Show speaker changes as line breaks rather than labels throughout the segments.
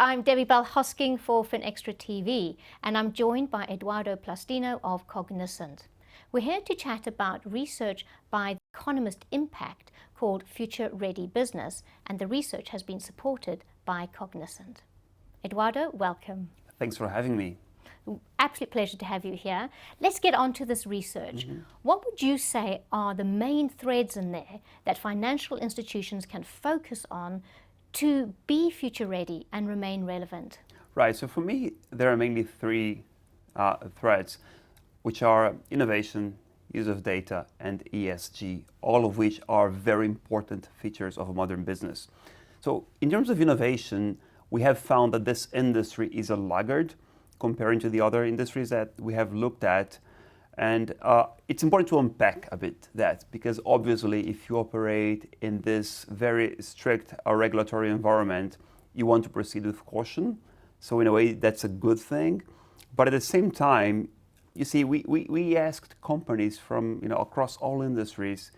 I'm Debbie Bell-Hosking for FinextraTV, and I'm joined by Eduardo Plastino of Cognizant. We're here to chat about research by the Economist Impact called Future Ready Business, and the research has been supported by Cognizant. Eduardo, welcome.
Thanks for having me.
Absolute pleasure to have you here. Let's get on to this research. What would you say are the main threads in there that financial institutions can focus on to be future ready and remain relevant?
Right, so for me, there are mainly three threads, which are innovation, use of data, and ESG, all of which are very important features of a modern business. So in terms of innovation, we have found that this industry is a laggard comparing to the other industries that we have looked at. And it's important to unpack a bit that, because obviously if you operate in this very strict regulatory environment, you want to proceed with caution. So in a way, that's a good thing. But at the same time, you see, we asked companies from across all industries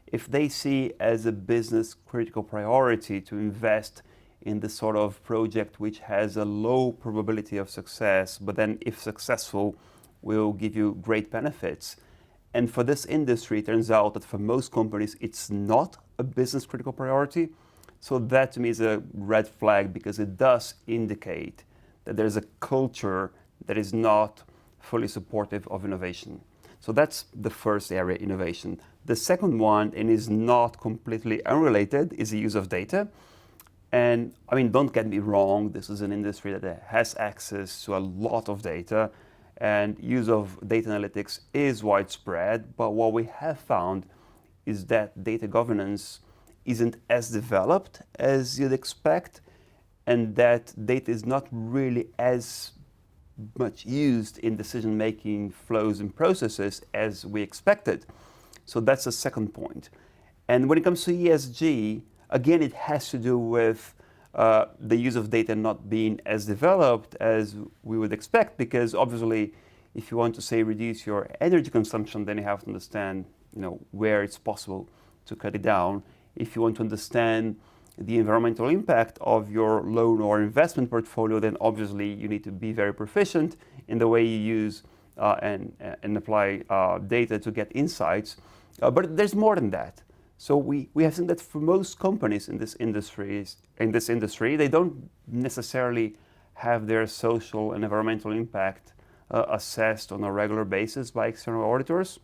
if they see as a business critical priority to invest in this sort of project which has a low probability of success, but then if successful, will give you great benefits. And for this industry, it turns out that for most companies, it's not a business critical priority. So that to me is a red flag, because it does indicate that there's a culture that is not fully supportive of innovation. So that's the first area, innovation. The second one, and is not completely unrelated, is the use of data. And I mean, don't get me wrong, this is an industry that has access to a lot of data, and use of data analytics is widespread, but what we have found is that data governance isn't as developed as you'd expect, and that data is not really as much used in decision-making flows and processes as we expected. So that's the second point. And when it comes to ESG, again, it has to do with the use of data not being as developed as we would expect, because obviously, if you want to say reduce your energy consumption, then you have to understand, where it's possible to cut it down. If you want to understand the environmental impact of your loan or investment portfolio, then obviously you need to be very proficient in the way you use and apply data to get insights. But there's more than that. So we have seen that for most companies in this industry, they don't necessarily have their social and environmental impact assessed on a regular basis by external auditors.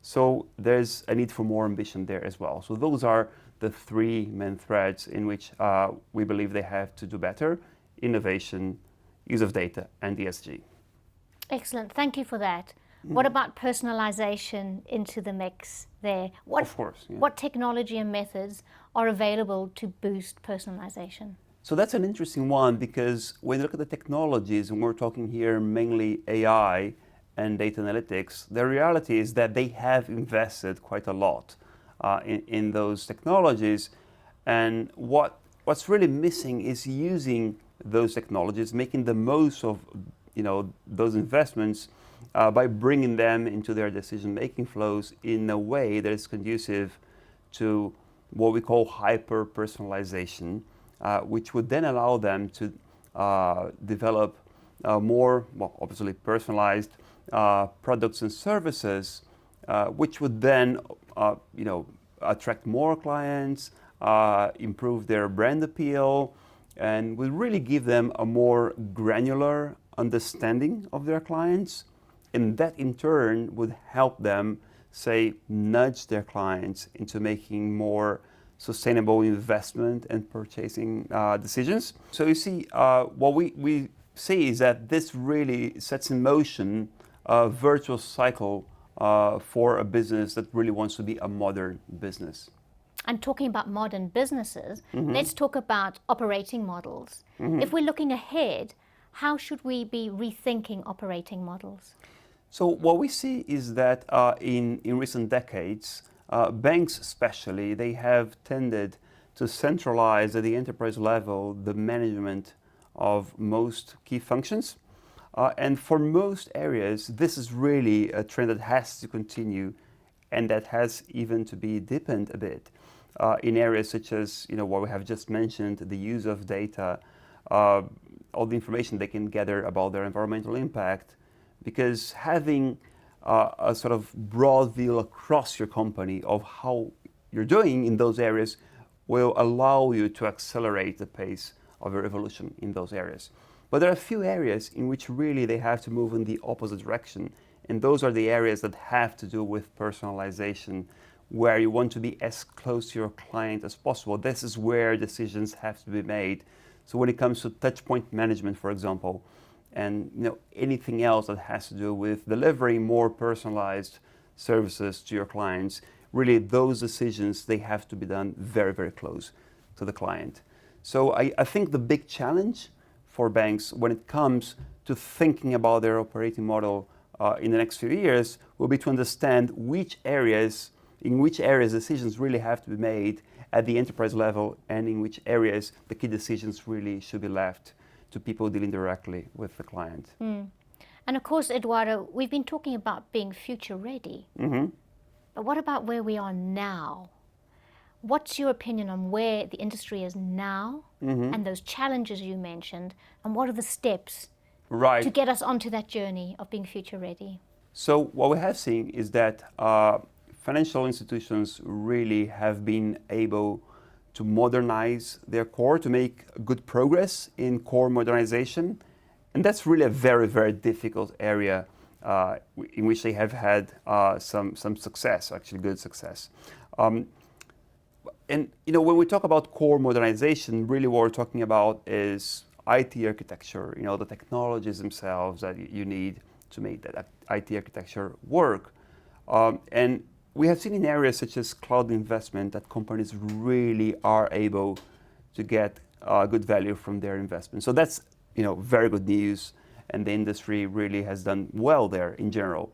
So there's a need for more ambition there as well. So those are the three main threads in which we believe they have to do better: innovation, use of data, and ESG.
Excellent, thank you for that. What about personalisation into the mix there?
Of course. Yeah.
What technology and methods are available to boost personalisation?
So that's an interesting one, because when you look at the technologies, and we're talking here mainly AI and data analytics, the reality is that they have invested quite a lot in those technologies. And what's really missing is using those technologies, making the most of those investments by bringing them into their decision-making flows in a way that is conducive to what we call hyper-personalization, which would then allow them to develop more, obviously personalized products and services, which would then, attract more clients, improve their brand appeal, and will really give them a more granular understanding of their clients. And that in turn would help them, say, nudge their clients into making more sustainable investment and purchasing decisions. So you see, what we see is that this really sets in motion a virtuous cycle for a business that really wants to be a modern business.
And talking about modern businesses, let's talk about operating models. If we're looking ahead, how should we be rethinking operating models?
So what we see is that in recent decades, banks especially, they have tended to centralize at the enterprise level the management of most key functions. And for most areas, this is really a trend that has to continue, and that has even to be deepened a bit in areas such as what we have just mentioned, the use of data, all the information they can gather about their environmental impact, because having a sort of broad view across your company of how you're doing in those areas will allow you to accelerate the pace of your evolution in those areas. But there are a few areas in which really they have to move in the opposite direction, and those are the areas that have to do with personalization, where you want to be as close to your client as possible. This is where decisions have to be made. So when it comes to touchpoint management, for example, and anything else that has to do with delivering more personalized services to your clients, really those decisions, they have to be done very, very close to the client. So I think the big challenge for banks when it comes to thinking about their operating model in the next few years will be to understand in which areas decisions really have to be made at the enterprise level, and in which areas the key decisions really should be left to people dealing directly with the client.
And of course, Eduardo, we've been talking about being future ready. But what about where we are now? What's your opinion on where the industry is now and those challenges you mentioned, and what are the steps to get us onto that journey of being future ready?
So what we have seen is that financial institutions really have been able to modernize their core, to make good progress in core modernization. And that's really a very, very difficult area in which they have had some success, actually good success. And when we talk about core modernization, really what we're talking about is IT architecture, the technologies themselves that you need to make that IT architecture work. And we have seen in areas such as cloud investment that companies really are able to get good value from their investment. So that's very good news, and the industry really has done well there in general.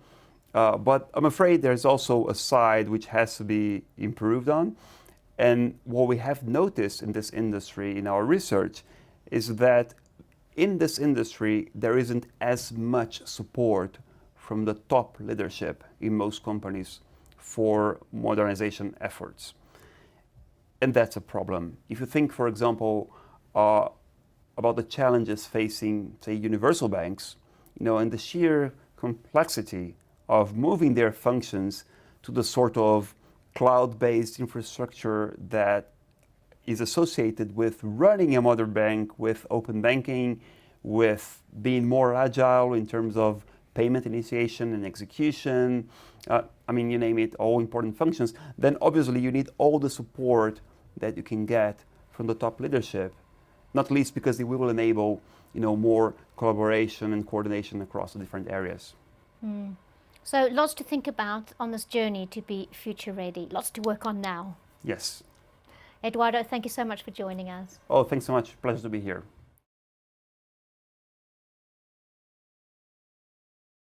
But I'm afraid there's also a side which has to be improved on. And what we have noticed in this industry, in our research, is that in this industry, there isn't as much support from the top leadership in most companies for modernization efforts. And that's a problem. If you think, for example, about the challenges facing, say, universal banks, and the sheer complexity of moving their functions to the sort of cloud-based infrastructure that is associated with running a modern bank, with open banking, with being more agile in terms of payment initiation and execution, you name it, all important functions, then obviously you need all the support that you can get from the top leadership, not least because it will enable more collaboration and coordination across the different areas.
So lots to think about on this journey to be future ready, lots to work on now.
Yes.
Eduardo, thank you so much for joining us.
Oh, thanks so much. Pleasure to be here.